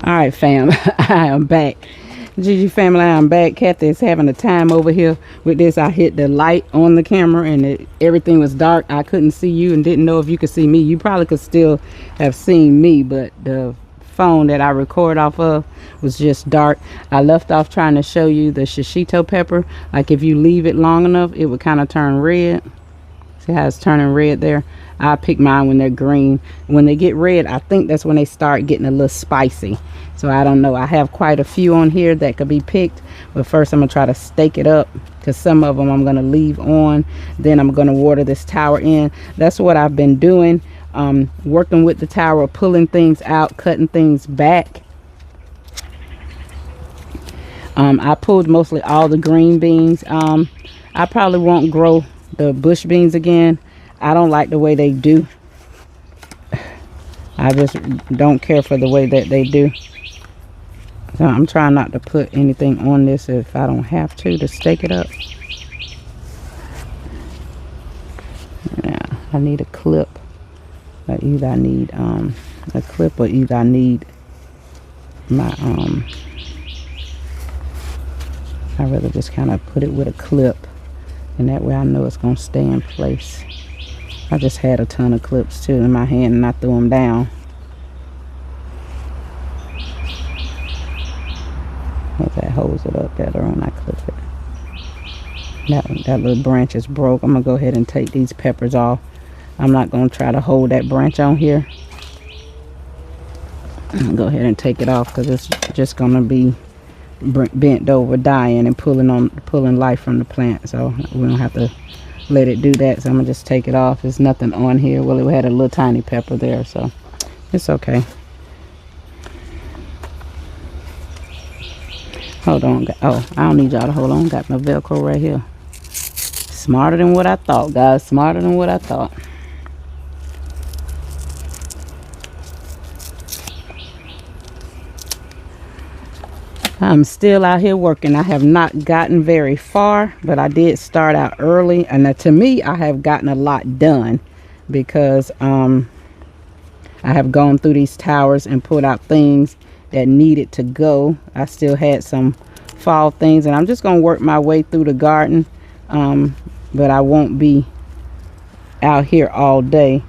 All right, fam. I am back. Gigi family, I am back. Kathy is having a time over here with this. I hit the light on the camera and everything was dark. I couldn't see you and didn't know if you could see me. You probably could still have seen me, but the phone that I record off of was just dark. I left off trying to show you the shishito pepper. Like if you leave it long enough, it would kind of turn red. See how it's turning red there? I pick mine when they're green. When they get red, I think that's when they start getting a little spicy. So I don't know. I have quite a few on here that could be picked. But first I'm going to try to stake it up, because some of them I'm going to leave on. Then I'm going to water this tower in. That's what I've been doing. Working with the tower, pulling things out, cutting things back. I pulled mostly all the green beans. I probably won't grow the bush beans again. I don't like the way they do. I just don't care for the way that they do. So I'm trying not to put anything on this if I don't have to stake it up. Now I need a clip. Either I need a clip, or either I need my I rather just kind of put it with a clip, and that way I know it's gonna stay in place. I just had a ton of clips too in my hand and I threw them down. If that holds it up better when I clip it. That little branch is broke. I'm gonna go ahead and take these peppers off. I'm not gonna try to hold that branch on here. I'm gonna go ahead and take it off, because it's just gonna be bent over, dying, and pulling life from the plant. So we don't have to let it do that. So I'm gonna just take it off. There's nothing on here. Well, it had a little tiny pepper there, so it's okay. Hold on. Oh, I don't need y'all to hold on. Got my Velcro right here. Smarter than what I thought, guys. Smarter than what I thought. I'm still out here working. I have not gotten very far, but I did start out early, and to me I have gotten a lot done, because I have gone through these towers and pulled out things that needed to go. I still had some fall things, and I'm just gonna work my way through the garden, but I won't be out here all day.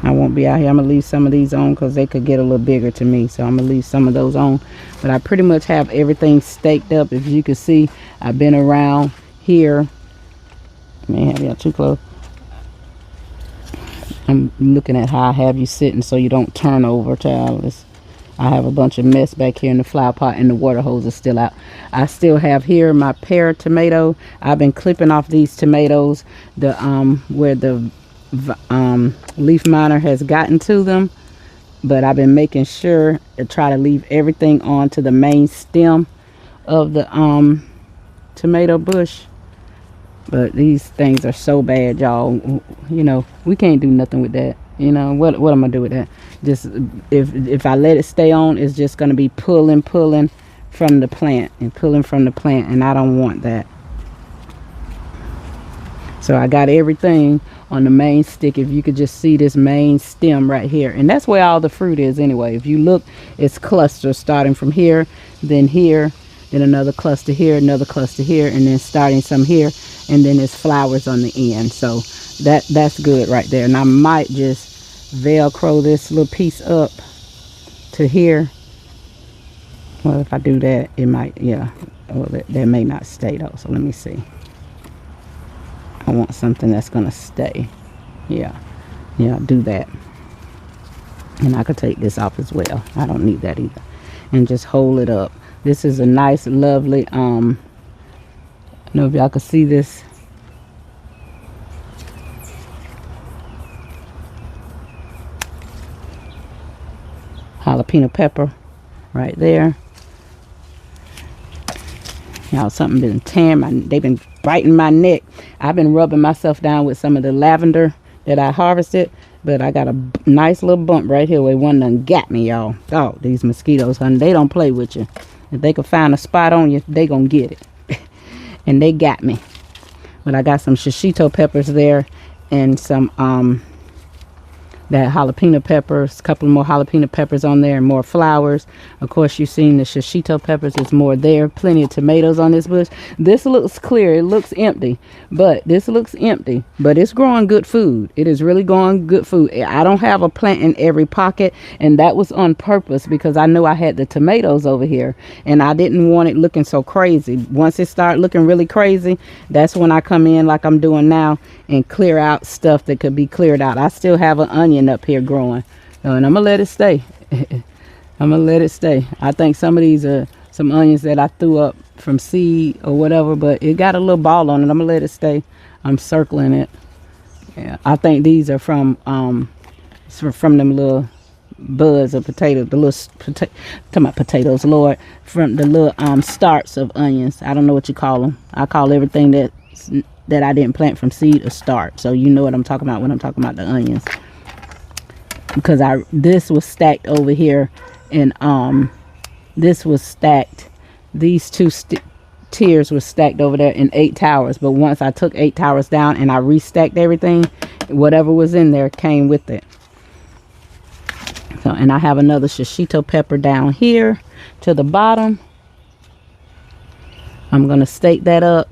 I won't be out here. I'm gonna leave some of these on because they could get a little bigger to me, so I'm gonna leave some of those on. But I pretty much have everything staked up. If you can see, I've been around here. I may have y'all too close. I'm looking at how I have you sitting so you don't turn over, child. I have a bunch of mess back here in the flower pot, and the water hose is still out. I still have here my pear tomato. I've been clipping off these tomatoes, where the leaf miner has gotten to them, but I've been making sure to try to leave everything on to the main stem of the tomato bush. But these things are so bad, y'all. You know, we can't do nothing with that. You know what I'm gonna do with that? Just if I let it stay on, it's just gonna be pulling from the plant and pulling from the plant, and I don't want that. So I got everything on the main stick. If you could just see this main stem right here, and that's where all the fruit is anyway. If you look, it's clusters starting from here, then another cluster here, another cluster here, and then starting some here, and then there's flowers on the end. So that's good right there. And I might just Velcro this little piece up to here. Well, if I do that, it might, yeah. Well, that may not stay though. So let me see. I want something that's gonna stay. Yeah, do that. And I could take this off as well. I don't need that either. And just hold it up. This is a nice, lovely, I don't know if y'all can see this. Jalapeno pepper right there. Y'all, something been tearing they've been biting my neck. I've been rubbing myself down with some of the lavender that I harvested, but I got a nice little bump right here where one done got me, y'all. Oh, these mosquitoes, honey, they don't play with you. If they can find a spot on you, they gonna get it. And they got me. But I got some shishito peppers there, and some that jalapeno peppers, a couple more jalapeno peppers on there and more flowers. Of course, you've seen the shishito peppers. It's more there. Plenty of tomatoes on this bush. This looks clear. It looks empty, but this looks empty, but it's growing good food. It is really growing good food. I don't have a plant in every pocket, and that was on purpose because I knew I had the tomatoes over here and I didn't want it looking so crazy. Once it started looking really crazy, that's when I come in like I'm doing now and clear out stuff that could be cleared out. I still have an onion up here growing, and I'm gonna let it stay. I'm gonna let it stay. I think some of these are some onions that I threw up from seed or whatever, but it got a little ball on it. I'm gonna let it stay. I'm circling it. Yeah, I think these are from them little buds of potatoes, the little talking about potatoes, Lord, from the little starts of onions. I don't know what you call them. I call everything that I didn't plant from seed a start. So you know what I'm talking about when I'm talking about the onions. Because this was stacked over here, and this was stacked. These two tiers were stacked over there in 8 towers. But once I took 8 towers down and I restacked everything, whatever was in there came with it. So, and I have another shishito pepper down here to the bottom. I'm gonna stake that up,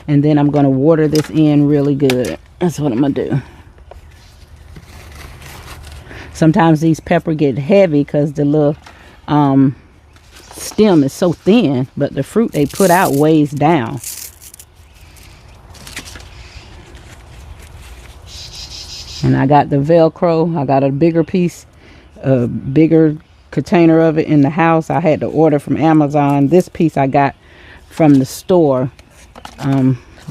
and then I'm gonna water this in really good. That's what I'm gonna do. Sometimes these peppers get heavy because the little stem is so thin, but the fruit they put out weighs down. And I got the Velcro. I got a bigger piece, a bigger container of it in the house. I had to order from Amazon. This piece I got from the store.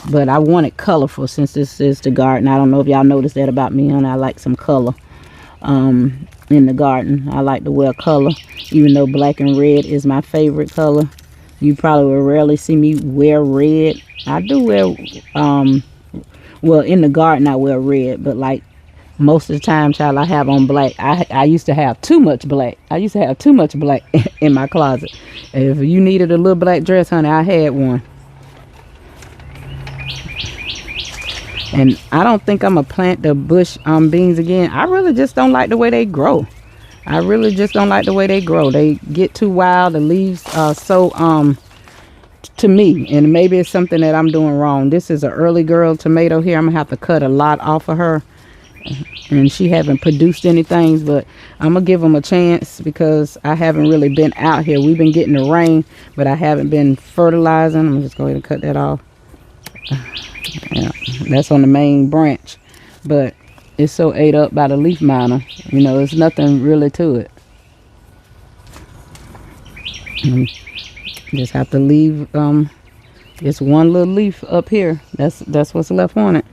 But I want it colorful since this is the garden. I don't know if y'all noticed that about me, and I like some color. In the garden, I like to wear color, even though black and red is my favorite color. You probably will rarely see me wear red. I do wear well, in the garden I wear red, but like most of the time, child, I have on black. I used to have too much black. I used to have too much black in my closet. If you needed a little black dress, honey, I had one. And I don't think I'm gonna plant the bush beans again. I really just don't like the way they grow. I really just don't like the way they grow. They get too wild. The leaves are so to me, and maybe it's something that I'm doing wrong. This is an early girl tomato here. I'm gonna have to cut a lot off of her, and she haven't produced anything, but I'm gonna give them a chance because I haven't really been out here. We've been getting the rain, but I haven't been fertilizing. I'm just going to cut that off. Yeah, that's on the main branch, but it's so ate up by the leaf miner. You know, there's nothing really to it. Just have to leave just one little leaf up here. That's what's left on it.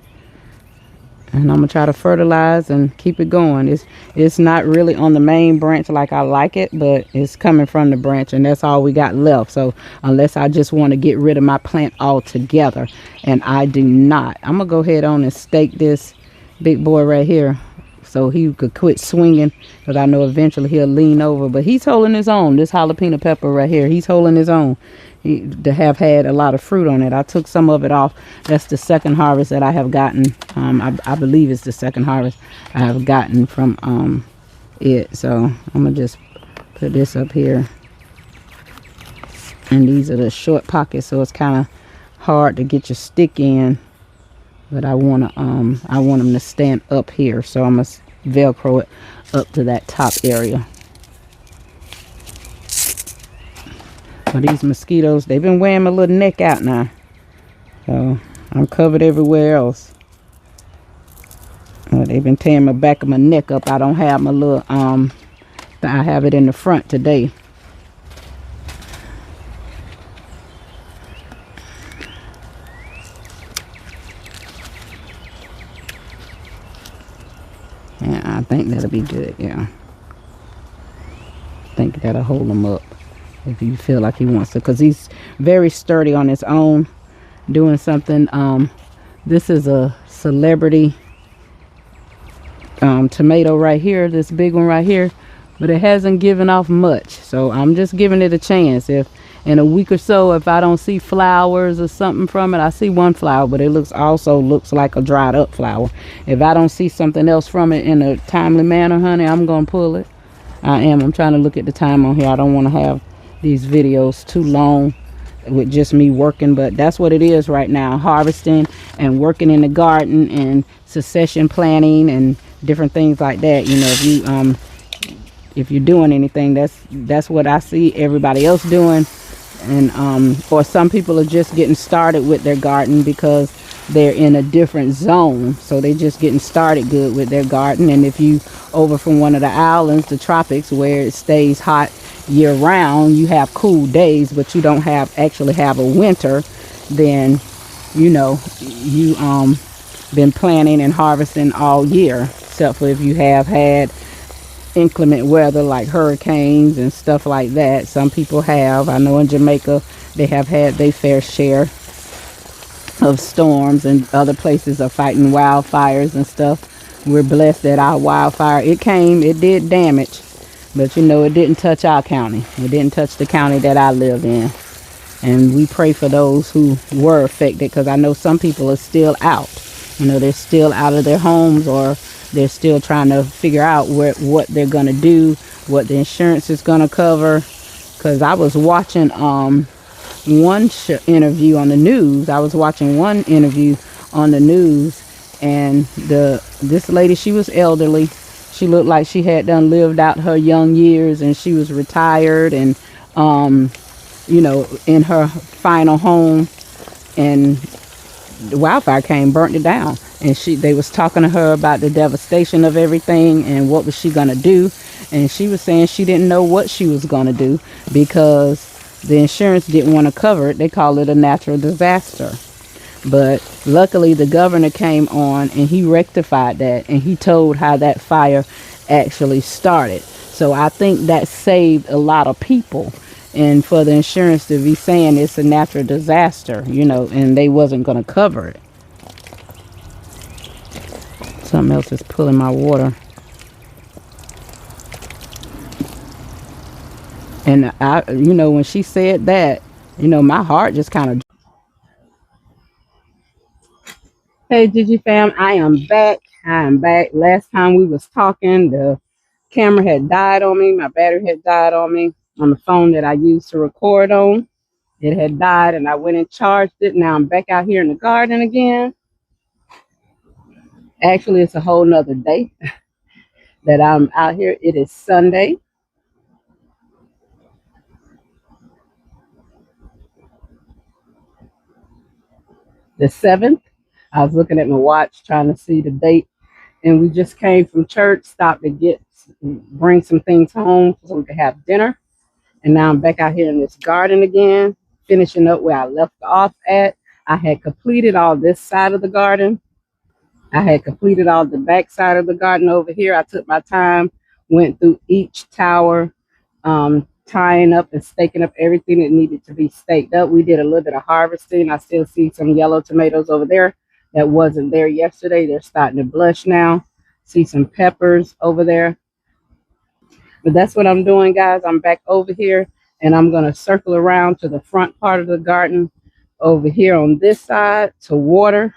And I'm gonna try to fertilize and keep it going. It's not really on the main branch like I like it, but it's coming from the branch, and that's all we got left. So unless I just want to get rid of my plant altogether, and I do not, I'm gonna go ahead on and stake this big boy right here so he could quit swinging, because I know eventually he'll lean over. But he's holding his own. This jalapeno pepper right here, he's holding his own. To have had a lot of fruit on it. I took some of it off. That's the second harvest that I have gotten. I believe it's the second harvest I have gotten from it. So I'm gonna just put this up here, and these are the short pockets, so it's kind of hard to get your stick in, but I want them to stand up here, so I'm gonna Velcro it up to that top area. But these mosquitoes, they've been wearing my little neck out now. So I'm covered everywhere else. They've been tearing my back of my neck up. I don't have my little, I have it in the front today. Yeah, I think that'll be good, yeah. I think that'll hold them up. If you feel like he wants to, because he's very sturdy on his own, doing something. This is a celebrity tomato right here, this big one right here, but it hasn't given off much, so I'm just giving it a chance. If in a week or so, if I don't see flowers or something from it. I see one flower, but it looks like a dried up flower. If I don't see something else from it in a timely manner, honey, I'm gonna pull it. I'm trying to look at the time on here. I don't want to have these videos too long with just me working, but that's what it is right now, harvesting and working in the garden and succession planning and different things like that. You know, if you're doing anything, that's what I see everybody else doing. And or some people are just getting started with their garden because they're in a different zone, so they're just getting started good with their garden. And if you over from one of the islands, the tropics, where it stays hot year round, you have cool days, but you don't actually have a winter, then you know you been planting and harvesting all year, except for if you have had inclement weather like hurricanes and stuff like that. Some people have. I know in Jamaica they have had their fair share of storms, and other places are fighting wildfires and stuff. We're blessed that our wildfire, it did damage, but you know, it didn't touch our county. It didn't touch the county that I live in. And we pray for those who were affected, because I know some people are still out. You know, they're still out of their homes, or they're still trying to figure out what they're going to do, what the insurance is going to cover. Because I was watching one interview on the news. I was watching one interview on the news, and this lady, she was elderly. She looked like she had done lived out her young years, and she was retired and you know, in her final home, and the wildfire came, burnt it down. And they was talking to her about the devastation of everything and what was she gonna do. And she was saying she didn't know what she was gonna do because the insurance didn't want to cover it. They call it a natural disaster. But luckily the governor came on and he rectified that, and he told how that fire actually started. So I think that saved a lot of people. And for the insurance to be saying it's a natural disaster, you know, and they wasn't going to cover it. Something else is pulling my water. And you know, when she said that, you know, my heart just kind of. Hey, Gigi fam, I am back. Last time we was talking, the camera had died on me. My battery had died on me on the phone that I used to record on. It had died, and I went and charged it. Now I'm back out here in the garden again. Actually, it's a whole nother day that I'm out here. It is Sunday. The 7th. I was looking at my watch trying to see the date, and we just came from church, stopped to bring some things home so we could have dinner. And now I'm back out here in this garden again, finishing up where I left off at. I had completed all this side of the garden. I had completed all the back side of the garden over here. I took my time, went through each tower, tying up and staking up everything that needed to be staked up. We did a little bit of harvesting. I still see some yellow tomatoes over there that wasn't there yesterday. They're starting to blush now. See some peppers over there. But that's what I'm doing, guys. I'm back over here, and I'm going to circle around to the front part of the garden over here on this side to water.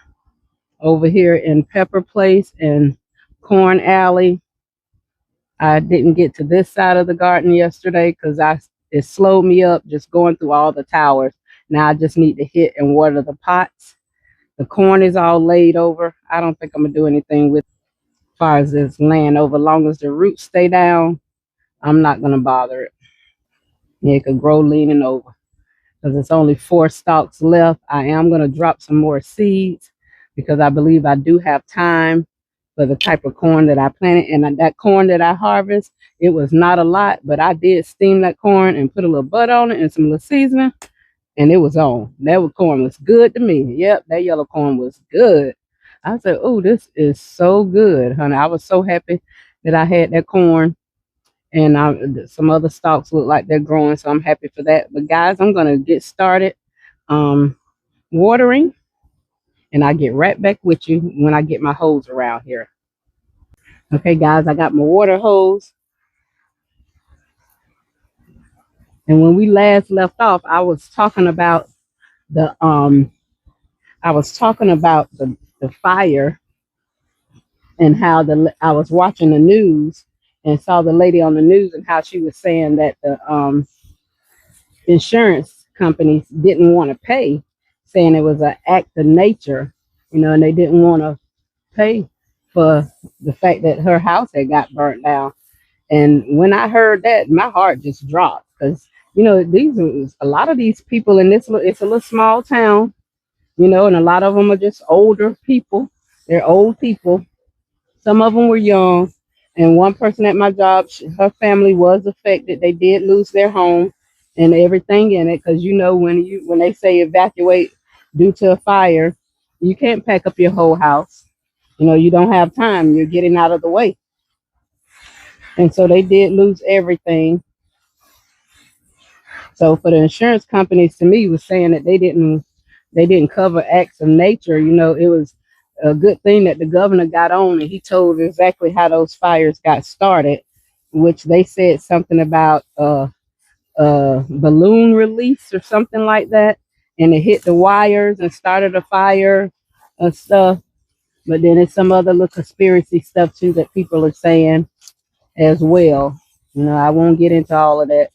Over here in Pepper Place and Corn Alley. I didn't get to this side of the garden yesterday because it slowed me up just going through all the towers. Now I just need to hit and water the pots. The corn is all laid over. I don't think I'm going to do anything with as far as this laying over. As long as the roots stay down, I'm not going to bother it. Yeah, it could grow leaning over because it's only 4 stalks left. I am going to drop some more seeds because I believe I do have time for the type of corn that I planted. And that corn that I harvest, it was not a lot, but I did steam that corn and put a little butter on it and some little seasoning, and it was on. That corn was good to me. Yep, that yellow corn was good. I said, oh, this is so good, honey. I was so happy that I had that corn. And some other stalks look like they're growing, so I'm happy for that. But guys, I'm going to get started watering, and I'll get right back with you when I get my hose around here. Okay, guys, I got my water hose. And when we last left off, the um I was talking about the fire, and how I was watching the news and saw the lady on the news and how she was saying that the insurance companies didn't want to pay, saying it was an act of nature, and they didn't want to pay for the fact that her house had got burnt down. And when I heard that, my heart just dropped, because these a lot of these people in it's a little small town, and a lot of them are just older people. They're old people. Some of them were young, and one person at my job, her family was affected. They did lose their home and everything in it, because when they say evacuate due to a fire, you can't pack up your whole house. You don't have time. You're getting out of the way, and so they did lose everything. So for the insurance companies, to me, was saying that they didn't cover acts of nature. It was a good thing that the governor got on and he told exactly how those fires got started, which they said something about balloon release or something like that, and it hit the wires and started a fire and stuff. But then it's some other little conspiracy stuff too that people are saying as well. I won't get into all of that,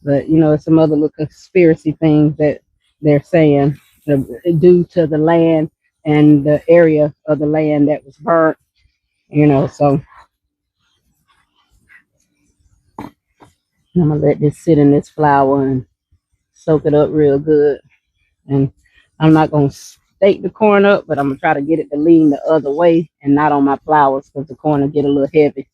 but it's some other little conspiracy things that they're saying, uh, due to the land and the area of the land that was burnt. So I'm gonna let this sit in this flour and soak it up real good. And I'm not gonna stake the corn up, but I'm gonna try to get it to lean the other way and not on my flowers, because the corn will get a little heavy.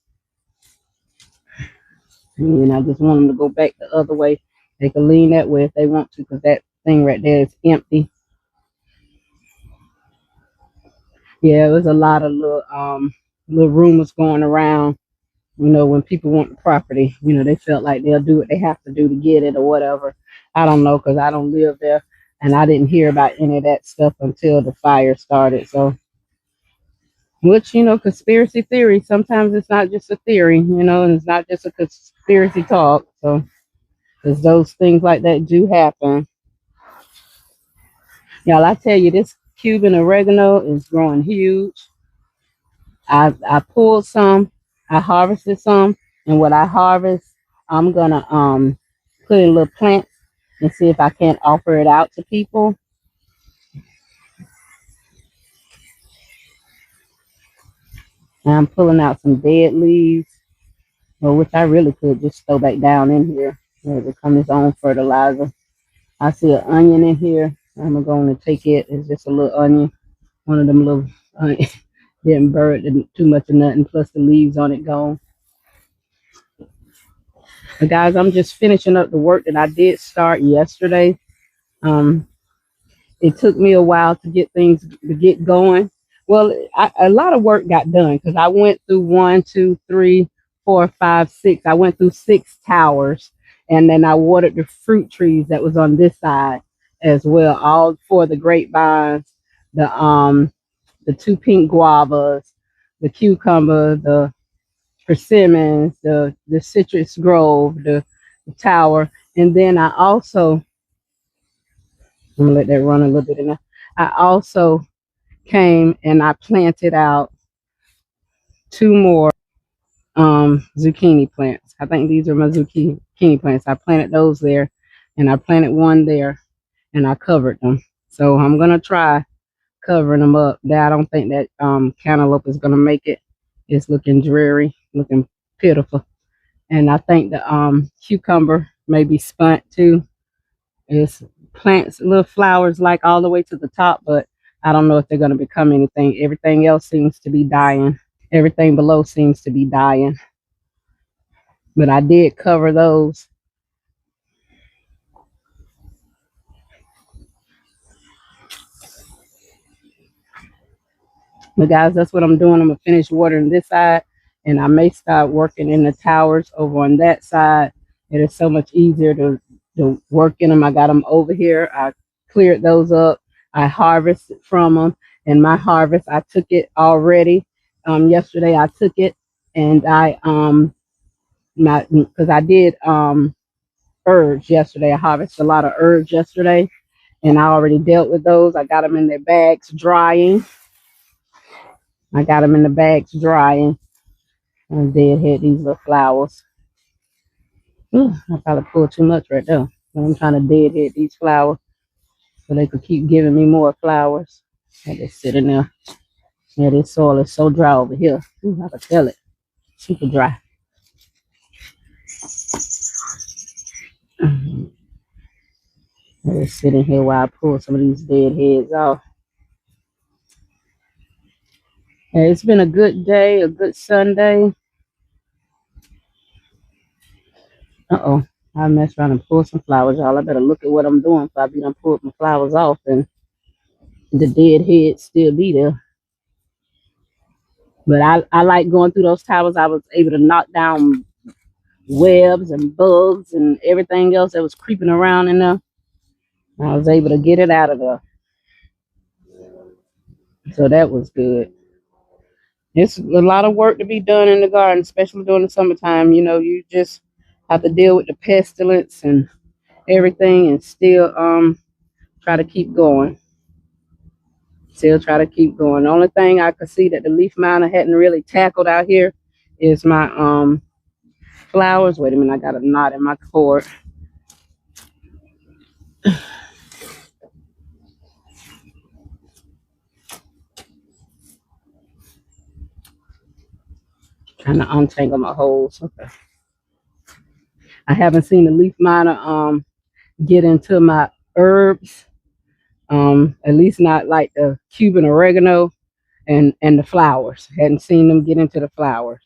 And I just want them to go back the other way. They can lean that way if they want to, because that thing right there is empty. Yeah, there's a lot of little rumors going around. When people want the property, they felt like they'll do what they have to do to get it or whatever. I don't know, because I don't live there, and I didn't hear about any of that stuff until the fire started. So, which, conspiracy theory, sometimes it's not just a theory, and it's not just a conspiracy talk. So, because those things like that do happen. Y'all, I tell you, this Cuban oregano is growing huge. I pulled some, I harvested some, and what I harvest, I'm gonna put in little plants and see if I can't offer it out to people. And I'm pulling out some dead leaves, which I really could just throw back down in here. It become its own fertilizer. I see an onion in here. I'm going to take it. It's just a little onion, one of them little didn't burn it too much of nothing, plus the leaves on it gone. But guys, I'm just finishing up the work that I did start yesterday. It took me a while to get things to get going. Well, a lot of work got done, because I went through 1, 2, 3, 4, 5, 6. I went through 6 towers, and then I watered the fruit trees that was on this side as well. All for the grapevines, the 2 pink guavas, the cucumber, the persimmons, the citrus grove, the tower, and then I'm gonna let that run a little bit enough. I also came and I planted out 2 more zucchini plants. I think these are my zucchini plants. I planted those there, and I planted one there, and I covered them. So I'm gonna try covering them up. I don't think that cantaloupe is gonna make it. It's looking dreary, looking pitiful. And I think the cucumber may be spunt too. It's plants little flowers like all the way to the top, but I don't know if they're going to become anything. Everything else seems to be dying. Everything below seems to be dying. But I did cover those. But guys, that's what I'm doing. I'm going to finish watering this side, and I may start working in the towers over on that side. It is so much easier to work in them. I got them over here. I cleared those up. I harvested from them, and my harvest, I took it already. Yesterday I took it, and I not because I did herbs yesterday. I harvested a lot of herbs yesterday, and I already dealt with those. I got them in their bags drying. I got them in the bags drying. And deadhead these little flowers. Ooh, I probably pulled too much right there. But I'm trying to deadhead these flowers so they could keep giving me more flowers. I just sit in there. Yeah, this soil is so dry over here. Ooh, I can tell it. Super dry. I just sit in here while I pull some of these dead heads off. Hey, it's been a good day, a good Sunday. Uh-oh. I messed around and pulled some flowers, y'all. I better look at what I'm doing so I be done pulled my flowers off and the dead heads still be there. But I like going through those towers. I was able to knock down webs and bugs and everything else that was creeping around in there. I was able to get it out of there. So that was good. It's a lot of work to be done in the garden, especially during the summertime. You know, you just have to deal with the pestilence and everything and still try to keep going. Still try to keep going. The only thing I could see that the leaf miner hadn't really tackled out here is my flowers. Wait a minute, I got a knot in my cord. Trying to untangle my holes. Okay. I haven't seen the leaf miner get into my herbs. At least not like the Cuban oregano and the flowers. Hadn't seen them get into the flowers.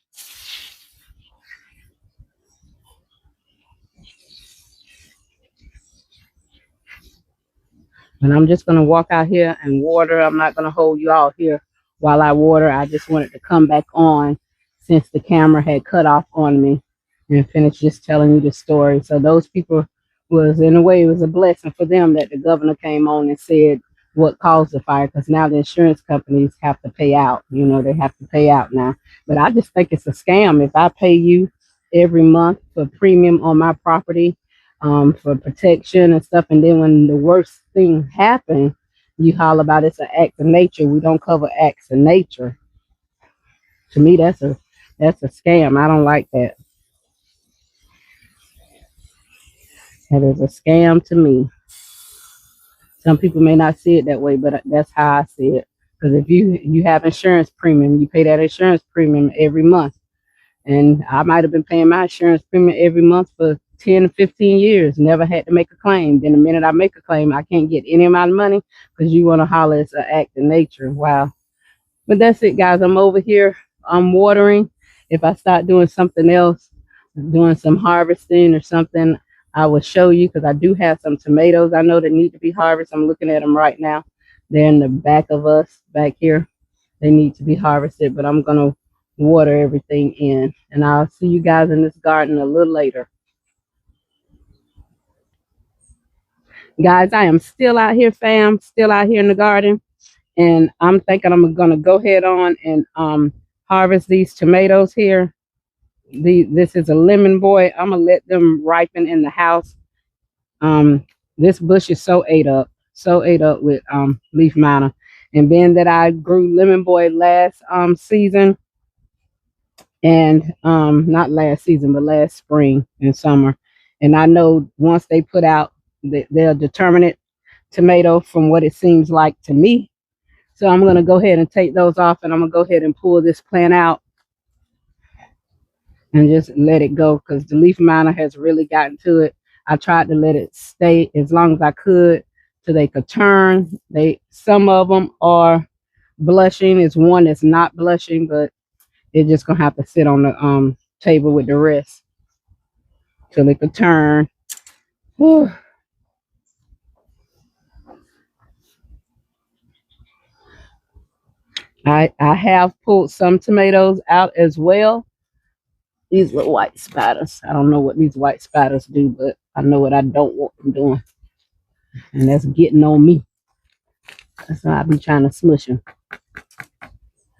And I'm just gonna walk out here and water. I'm not gonna hold you all here while I water. I just wanted to come back on since the camera had cut off on me and finish just telling you the story. So those people was, in a way, it was a blessing for them that the governor came on and said what caused the fire, because now the insurance companies have to pay out. You know, they have to pay out now. But I just think it's a scam. If I pay you every month for premium on my property, for protection and stuff, and then when the worst thing happens, you holler about it's an act of nature. We don't cover acts of nature. To me, that's a scam. I don't like that. That is a scam to me. Some people may not see it that way, but that's how I see it. Because if you have insurance premium, you pay that insurance premium every month. And I might have been paying my insurance premium every month for 10 to 15 years, never had to make a claim. Then the minute I make a claim, I can't get any amount of money because you want to holler it's an act of nature. Wow. But that's it, guys. I'm over here. I'm watering. If I start doing something else, doing some harvesting or something, I will show you, because I do have some tomatoes I know that need to be harvested. I'm looking at them right now. They're in the back of us back here. They need to be harvested, but I'm going to water everything in. And I'll see you guys in this garden a little later. Guys, I am still out here, fam. Still out here in the garden. And I'm thinking I'm going to go ahead on and harvest these tomatoes here. This is a lemon boy. I'm going to let them ripen in the house. This bush is so ate up with leaf miner. And being that I grew lemon boy last season, and not last season, but last spring and summer. And I know once they put out, they'll determine it tomato from what it seems like to me. So I'm going to go ahead and take those off, and I'm going to go ahead and pull this plant out and just let it go, because the leaf miner has really gotten to it. I tried to let it stay as long as I could till they could turn. Some of them are blushing. It's one that's not blushing, but it's just going to have to sit on the table with the rest till it could turn. Whew. I have pulled some tomatoes out as well. These little white spiders. I don't know what these white spiders do, but I know what I don't want them doing. And that's getting on me. That's why I be trying to smush them.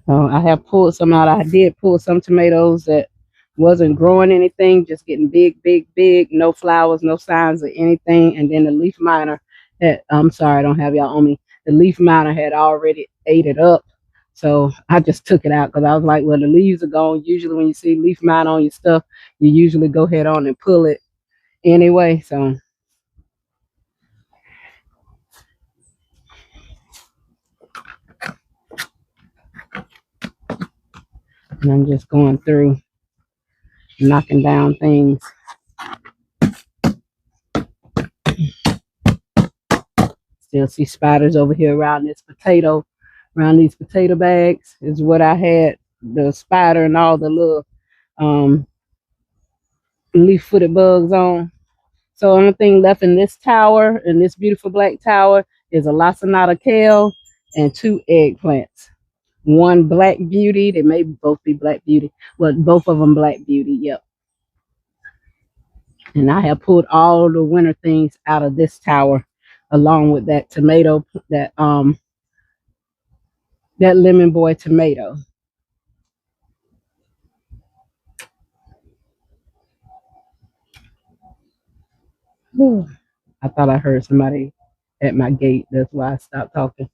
I have pulled some out. I did pull some tomatoes that wasn't growing anything, just getting big, big, big, no flowers, no signs of anything. And then the leaf miner had, I'm sorry, I don't have y'all on me. The leaf miner had already ate it up. So I just took it out because I was like, well, the leaves are gone. Usually when you see leaf miner on your stuff, you usually go ahead on and pull it anyway. So and I'm just going through, knocking down things. Still see spiders over here around this potato, around these potato bags is what I had the spider and all the little um, leaf-footed bugs on. So the only thing left in this tower, in this beautiful black tower, is a lacinato kale and 2 eggplants. One black beauty. They may both be black beauty. Well, both of them black beauty. Yep. And I have pulled all the winter things out of this tower, along with that tomato, that lemon boy tomato. Whew. I thought I heard somebody at my gate. That's why I stopped talking.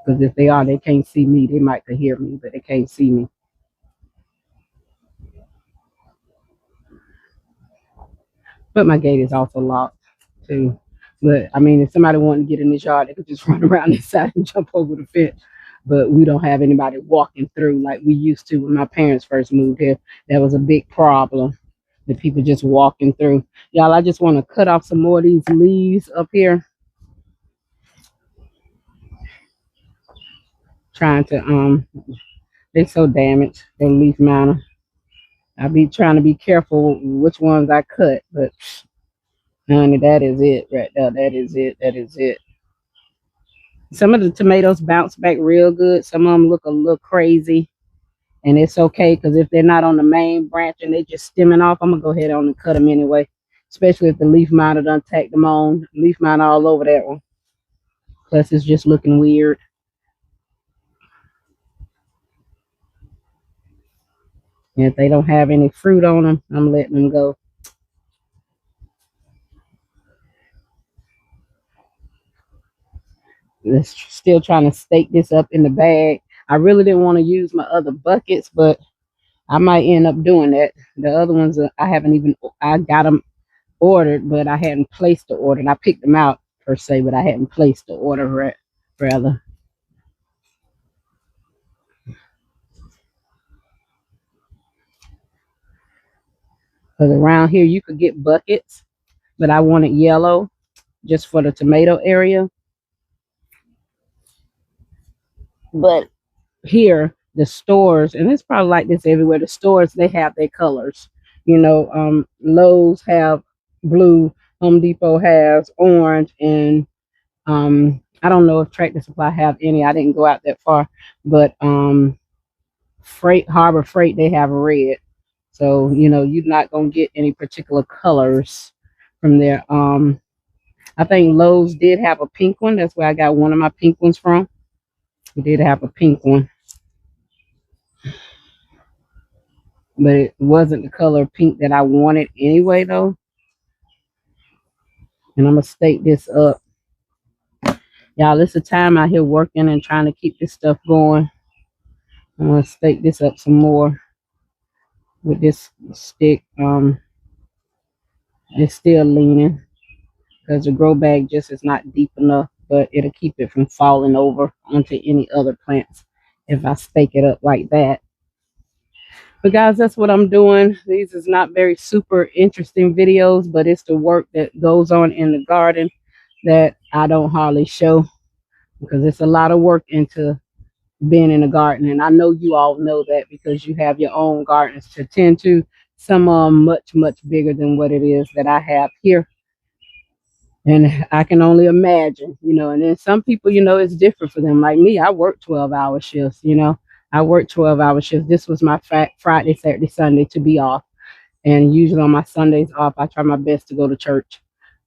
Because if they are, they can't see me. They might could hear me, but they can't see me. But my gate is also locked too. But I mean, if somebody wanted to get in this yard, they could just run around this side and jump over the fence. But we don't have anybody walking through like we used to when my parents first moved here. That was a big problem. The people just walking through. Y'all, I just want to cut off some more of these leaves up here. Trying to they're so damaged, the leaf miner. I be trying to be careful which ones I cut, but honey, that is it right there. That is it. That is it. Some of the tomatoes bounce back real good. Some of them look a little crazy, and it's okay because if they're not on the main branch and they're just stemming off, I'm gonna go ahead on and cut them anyway. Especially if the leaf miner done tacked them on. Leaf miner all over that one. Plus, it's just looking weird. And if they don't have any fruit on them, I'm letting them go. Let's still trying to stake this up in the bag. I really didn't want to use my other buckets, but I might end up doing that. The other ones, I haven't even, I got them ordered, but I hadn't placed the order. And I picked them out per se, but I hadn't placed the order rather. Because around here you could get buckets, but I wanted yellow just for the tomato area. But here, the stores, and it's probably like this everywhere, the stores, they have their colors. You know, Lowe's have blue, Home Depot has orange, and I don't know if Tractor Supply have any. I didn't go out that far, but Harbor Freight, they have red. So, you know, you're not gonna get any particular colors from there. I think Lowe's did have a pink one. That's where I got one of my pink ones from. We did have a pink one, but it wasn't the color pink that I wanted anyway, though. And I'm gonna stake this up. Y'all, it's a time out here working and trying to keep this stuff going. I'm gonna stake this up some more with this stick. It's still leaning because the grow bag just is not deep enough, but it'll keep it from falling over onto any other plants if I stake it up like that. But guys, that's what I'm doing. These is not very super interesting videos, but it's the work that goes on in the garden that I don't hardly show because it's a lot of work into being in the garden. And I know you all know that because you have your own gardens to tend to. Some are much, much bigger than what it is that I have here. And I can only imagine, you know, and then some people, you know, it's different for them. Like me, I work 12-hour shifts, you know. I work 12-hour shifts. This was my Friday, Saturday, Sunday to be off. And usually on my Sundays off, I try my best to go to church.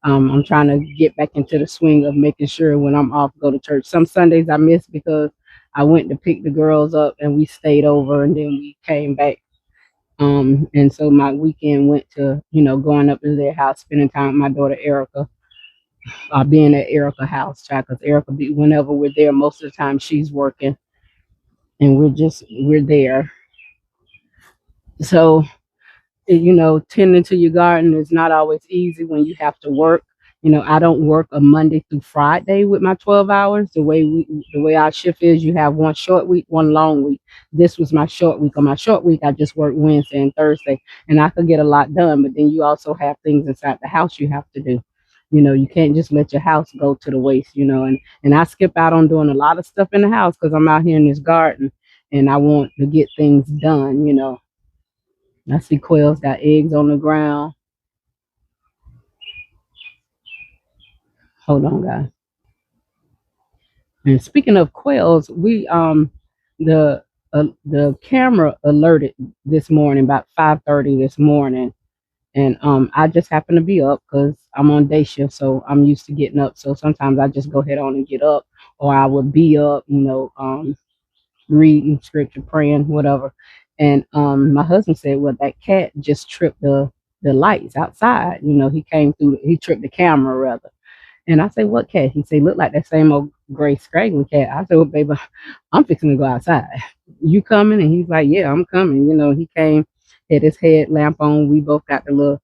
I'm trying to get back into the swing of making sure when I'm off, go to church. Some Sundays I miss because I went to pick the girls up and we stayed over and then we came back And so my weekend went to, going up to their house, spending time with my daughter Erica, being at Erica's house, child, because Erica, whenever we're there, most of the time she's working, and we're there. So, tending to your garden is not always easy when you have to work. I don't work a Monday through Friday with my 12 hours. The way our shift is, you have one short week, one long week. This was my short week. On my short week, I just work Wednesday and Thursday, and I could get a lot done. But then you also have things inside the house you have to do. You can't just let your house go to the waste. And I skip out on doing a lot of stuff in the house because I'm out here in this garden, and I want to get things done. I see quails got eggs on the ground. Hold on, guys. And speaking of quails, the camera alerted this morning about 5:30 this morning, and I just happened to be up because I'm on day shift, so I'm used to getting up. So sometimes I just go ahead on and get up, or I would be up, reading scripture, praying, whatever. And my husband said, well, that cat just tripped the lights outside. He tripped the camera rather. And I said, what cat? He said, look like that same old gray scraggly cat. I said, well, baby, I'm fixing to go outside. You coming? And he's like, yeah, I'm coming. He came, had his headlamp on. We both got the little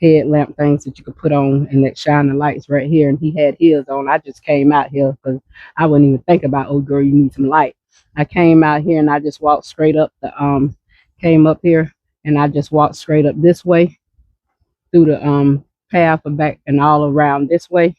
headlamp things that you could put on and that shine the lights right here. And he had his on. I just came out here because I wouldn't even think about, oh, girl, you need some light. I came out here and I just walked straight up came up here and I just walked straight up this way through the path and back and all around this way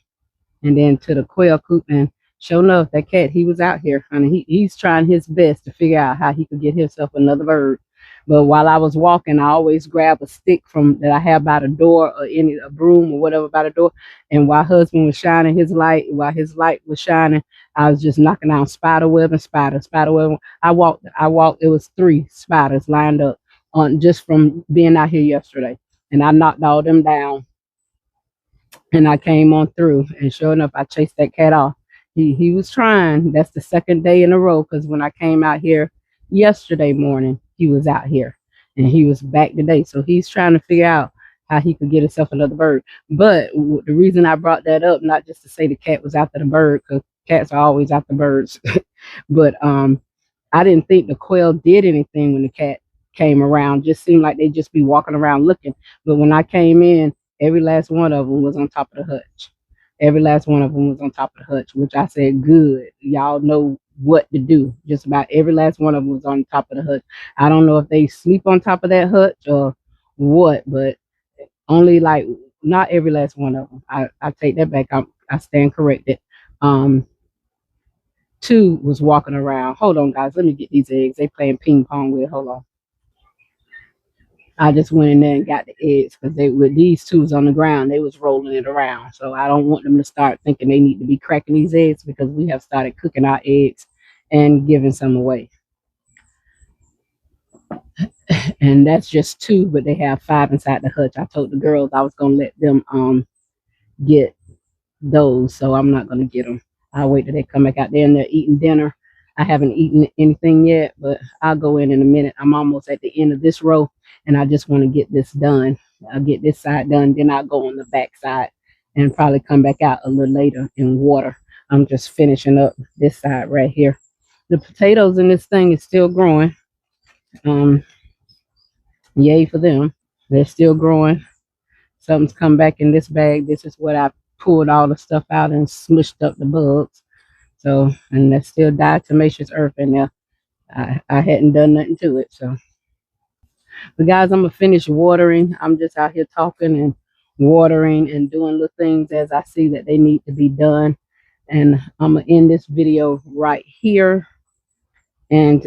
and then to the quail coop. And sure enough, that cat, he was out here. He's trying his best to figure out how he could get himself another bird. But while I was walking, I always grab a stick that I have by the door or a broom or whatever by the door. And while husband was shining his light, while his light was shining, I was just knocking down spider web and spider web. I walked. It was 3 spiders lined up on just from being out here yesterday. And I knocked all them down. And I came on through, and sure enough, I chased that cat off. He was trying. That's the second day in a row, because when I came out here yesterday morning, he was out here, and he was back today. So he's trying to figure out how he could get himself another bird. But the reason I brought that up, not just to say the cat was after the bird, because cats are always after birds, but I didn't think the quail did anything when the cat came around. Just seemed like they just be walking around looking. But when I came in, every last one of them was on top of the hutch. Every last one of them was on top of the hutch, which I said, good. Y'all know what to do. Just about every last one of them was on top of the hutch. I don't know if they sleep on top of that hutch or what, but only like not every last one of them. I take that back. I stand corrected. 2 was walking around. Hold on, guys. Let me get these eggs. They playing ping pong with. Hold on. I just went in there and got the eggs because with these 2s on the ground, they was rolling it around. So I don't want them to start thinking they need to be cracking these eggs because we have started cooking our eggs and giving some away. And that's just 2, but they have 5 inside the hutch. I told the girls I was gonna let them get those, so I'm not gonna get them. I'll wait till they come back out there and they're eating dinner. I haven't eaten anything yet, but I'll go in a minute. I'm almost at the end of this row, and I just want to get this done. I'll get this side done, then I'll go on the back side and probably come back out a little later and water. I'm just finishing up this side right here. The potatoes in this thing is still growing. Yay for them. They're still growing. Something's come back in this bag. This is what I pulled all the stuff out and smushed up the bugs. So, and there's still diatomaceous earth in there. I hadn't done nothing to it. So, but guys, I'm gonna finish watering. I'm just out here talking and watering and doing little things as I see that they need to be done. And I'm gonna end this video right here and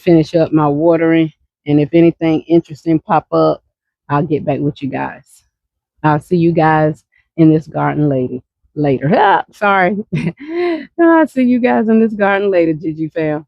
finish up my watering. And if anything interesting pop up, I'll get back with you guys. I'll see you guys in this garden later. Sorry. I'll see you guys in this garden later, Gigi fam.